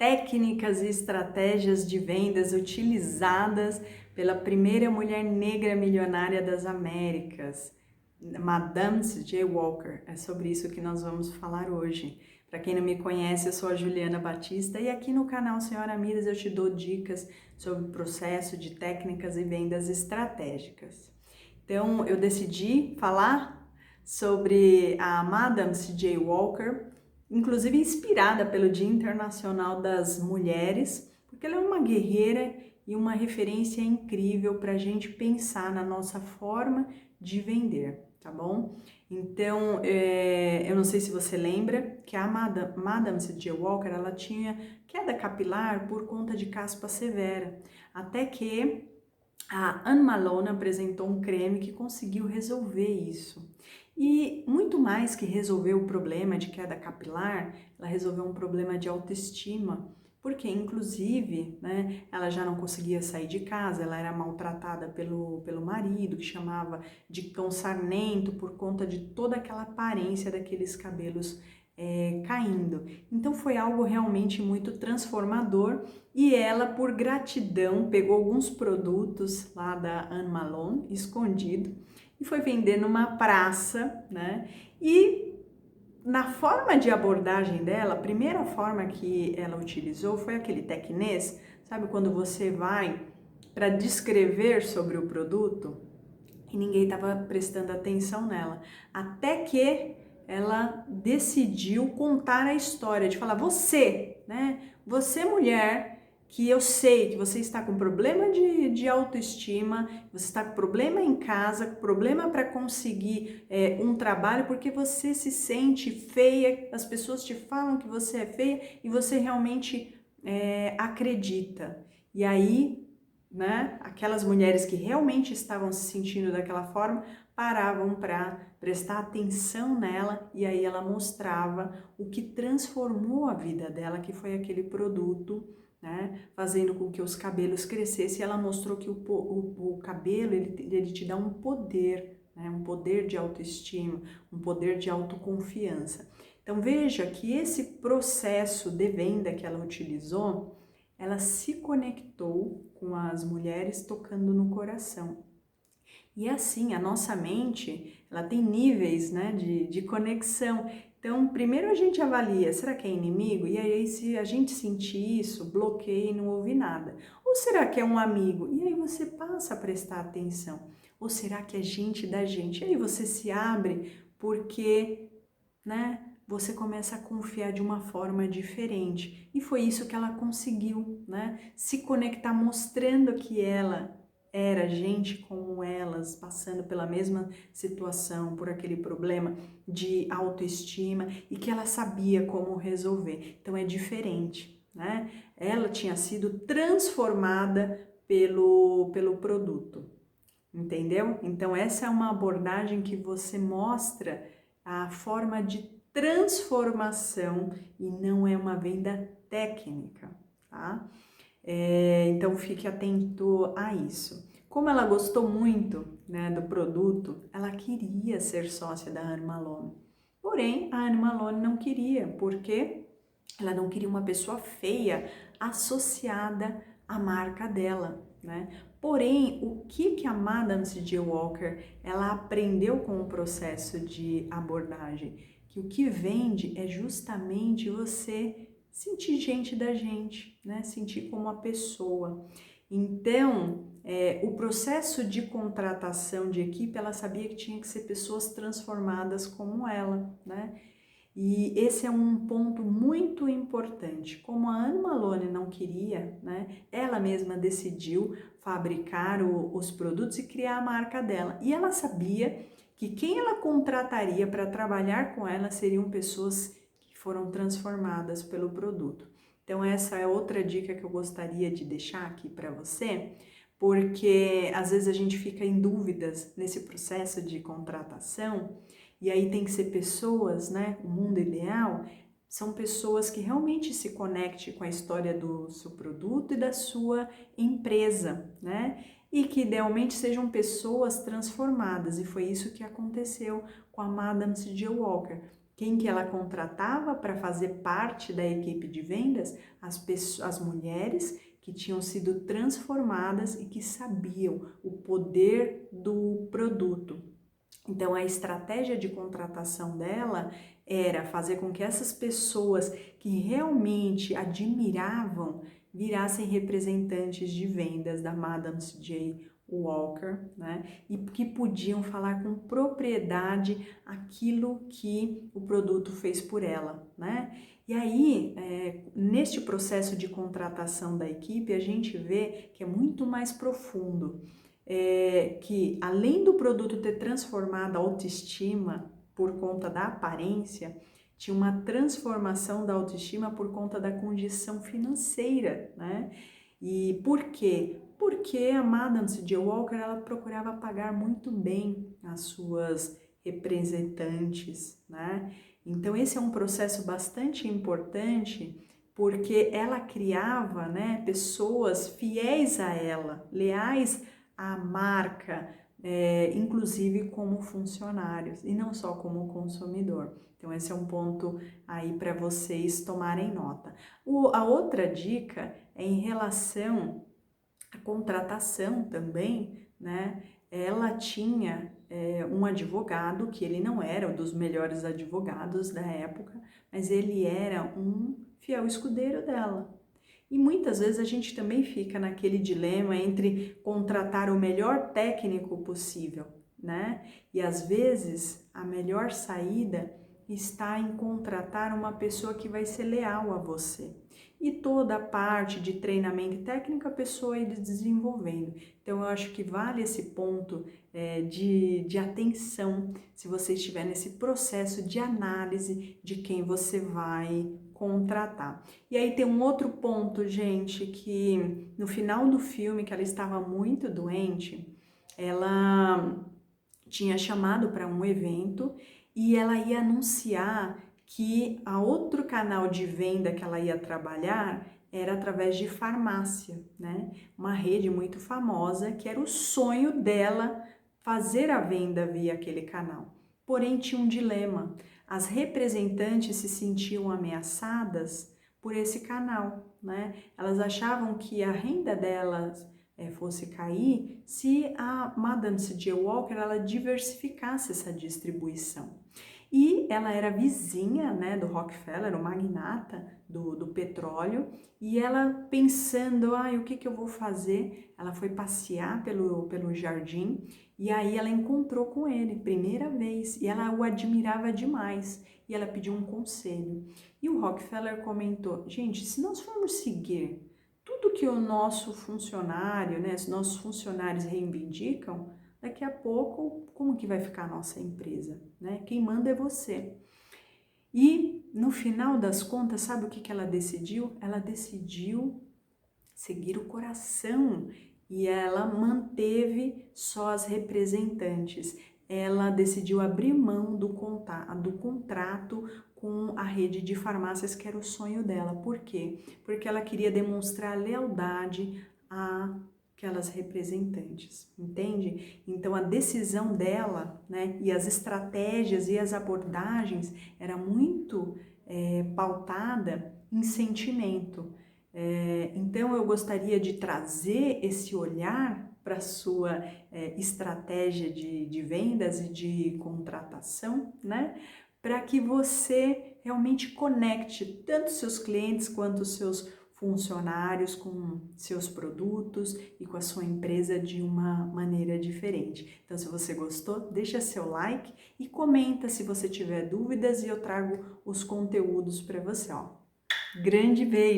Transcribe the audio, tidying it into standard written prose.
técnicas e estratégias de vendas utilizadas pela primeira mulher negra milionária das Américas, Madame C.J. Walker. É sobre isso que nós vamos falar hoje. Para quem não me conhece, eu sou a Juliana Batista e aqui no canal Senhora Midas eu te dou dicas sobre o processo de técnicas e vendas estratégicas. Então, eu decidi falar sobre a Madame C.J. Walker, inclusive inspirada pelo Dia Internacional das Mulheres, porque ela é uma guerreira e uma referência incrível para a gente pensar na nossa forma de vender, tá bom? Então, eu não sei se você lembra que a Madame C.J. Walker, ela tinha queda capilar por conta de caspa severa, até que a Anne Malone apresentou um creme que conseguiu resolver isso. E muito mais que resolver o problema de queda capilar, ela resolveu um problema de autoestima, porque inclusive, né, ela já não conseguia sair de casa, ela era maltratada pelo marido, que chamava de cão sarnento, por conta de toda aquela aparência daqueles cabelos caindo. Então foi algo realmente muito transformador e ela, por gratidão, pegou alguns produtos lá da Anne Malone, escondido, e foi vender numa praça, né? E na forma de abordagem dela, a primeira forma que ela utilizou foi aquele tecnês, sabe quando você vai para descrever sobre o produto e ninguém estava prestando atenção nela, até que ela decidiu contar a história, de falar, você, né? Você mulher, que eu sei que você está com problema de autoestima, você está com problema em casa, problema para conseguir um trabalho, porque você se sente feia, as pessoas te falam que você é feia e você realmente acredita. E aí, né, aquelas mulheres que realmente estavam se sentindo daquela forma, paravam para prestar atenção nela e aí ela mostrava o que transformou a vida dela, que foi aquele produto, né, fazendo com que os cabelos crescessem. E ela mostrou que o cabelo, ele te dá um poder, né, um poder de autoestima, um poder de autoconfiança. Então veja que esse processo de venda que ela utilizou, ela se conectou com as mulheres tocando no coração. E assim, a nossa mente, ela tem níveis, né, de conexão. Então, primeiro a gente avalia, será que é inimigo? E aí, se a gente sentir isso, bloqueia e não ouve nada. Ou será que é um amigo? E aí você passa a prestar atenção. Ou será que é gente da gente? E aí você se abre porque, né, você começa a confiar de uma forma diferente. E foi isso que ela conseguiu, né, se conectar, mostrando que ela era gente como elas, passando pela mesma situação, por aquele problema de autoestima e que ela sabia como resolver. Então é diferente, né? Ela tinha sido transformada pelo produto, entendeu? Então essa é uma abordagem que você mostra a forma de transformação e não é uma venda técnica, tá? Então fique atento a isso. Como ela gostou muito, né, do produto, ela queria ser sócia da Anne Malone. Porém, a Anne Malone não queria, porque ela não queria uma pessoa feia associada à marca dela, né? Porém, o que a Madame C.J. Walker ela aprendeu com o processo de abordagem? Que o que vende é justamente você sentir gente da gente, né? Sentir como uma pessoa. Então, o processo de contratação de equipe, ela sabia que tinha que ser pessoas transformadas como ela, né? E esse é um ponto muito importante. Como a Anne Malone não queria, né? Ela mesma decidiu fabricar os produtos e criar a marca dela. E ela sabia que quem ela contrataria para trabalhar com ela seriam pessoas foram transformadas pelo produto. Então essa é outra dica que eu gostaria de deixar aqui para você, porque às vezes a gente fica em dúvidas nesse processo de contratação e aí tem que ser pessoas, né? O mundo ideal são pessoas que realmente se conectem com a história do seu produto e da sua empresa, né? E que idealmente sejam pessoas transformadas, e foi isso que aconteceu com a Madame C.J. Walker, Quem que ela contratava para fazer parte da equipe de vendas? As mulheres que tinham sido transformadas e que sabiam o poder do produto. Então, a estratégia de contratação dela era fazer com que essas pessoas que realmente admiravam virassem representantes de vendas da Madame C.J. Walker, né? E que podiam falar com propriedade aquilo que o produto fez por ela, né? E aí, neste processo de contratação da equipe, a gente vê que é muito mais profundo. Que além do produto ter transformado a autoestima por conta da aparência, tinha uma transformação da autoestima por conta da condição financeira, né? E por quê? Porque a Madame C.J. Walker, ela procurava pagar muito bem as suas representantes, né? Então esse é um processo bastante importante, porque ela criava, né, pessoas fiéis a ela, leais à marca, inclusive como funcionários e não só como consumidor. Então esse é um ponto aí para vocês tomarem nota. A outra dica é em relação à contratação também, né? Ela tinha um advogado, que ele não era um dos melhores advogados da época, mas ele era um fiel escudeiro dela. E muitas vezes a gente também fica naquele dilema entre contratar o melhor técnico possível, né? E às vezes a melhor saída está em contratar uma pessoa que vai ser leal a você. E toda a parte de treinamento técnico a pessoa ir desenvolvendo. Então eu acho que vale esse ponto de atenção se você estiver nesse processo de análise de quem você vai contratar. E aí tem um outro ponto, gente, que no final do filme, que ela estava muito doente, ela tinha chamado para um evento e ela ia anunciar que a outro canal de venda que ela ia trabalhar era através de farmácia, né? Uma rede muito famosa que era o sonho dela fazer a venda via aquele canal. Porém, tinha um dilema. As representantes se sentiam ameaçadas por esse canal, né? Elas achavam que a renda delas fosse cair se a Madame C.J. Walker ela diversificasse essa distribuição. E ela era vizinha, né, do Rockefeller, o magnata do petróleo, e ela pensando, o que eu vou fazer? Ela foi passear pelo jardim e aí ela encontrou com ele, primeira vez, e ela o admirava demais, e ela pediu um conselho. E o Rockefeller comentou, gente, se nós formos seguir tudo que o nosso funcionário, né, os nossos funcionários reivindicam, daqui a pouco, como que vai ficar a nossa empresa, né? Quem manda é você. E no final das contas, sabe o que ela decidiu? Ela decidiu seguir o coração e ela manteve só as representantes. Ela decidiu abrir mão do contrato com a rede de farmácias, que era o sonho dela. Por quê? Porque ela queria demonstrar lealdade àquelas representantes, entende? Então a decisão dela, né, e as estratégias e as abordagens era muito pautada em sentimento. Então eu gostaria de trazer esse olhar para a sua estratégia de vendas e de contratação, né? Para que você realmente conecte tanto seus clientes quanto seus funcionários com seus produtos e com a sua empresa de uma maneira diferente. Então, se você gostou, deixa seu like e comenta se você tiver dúvidas e eu trago os conteúdos para você. Grande beijo!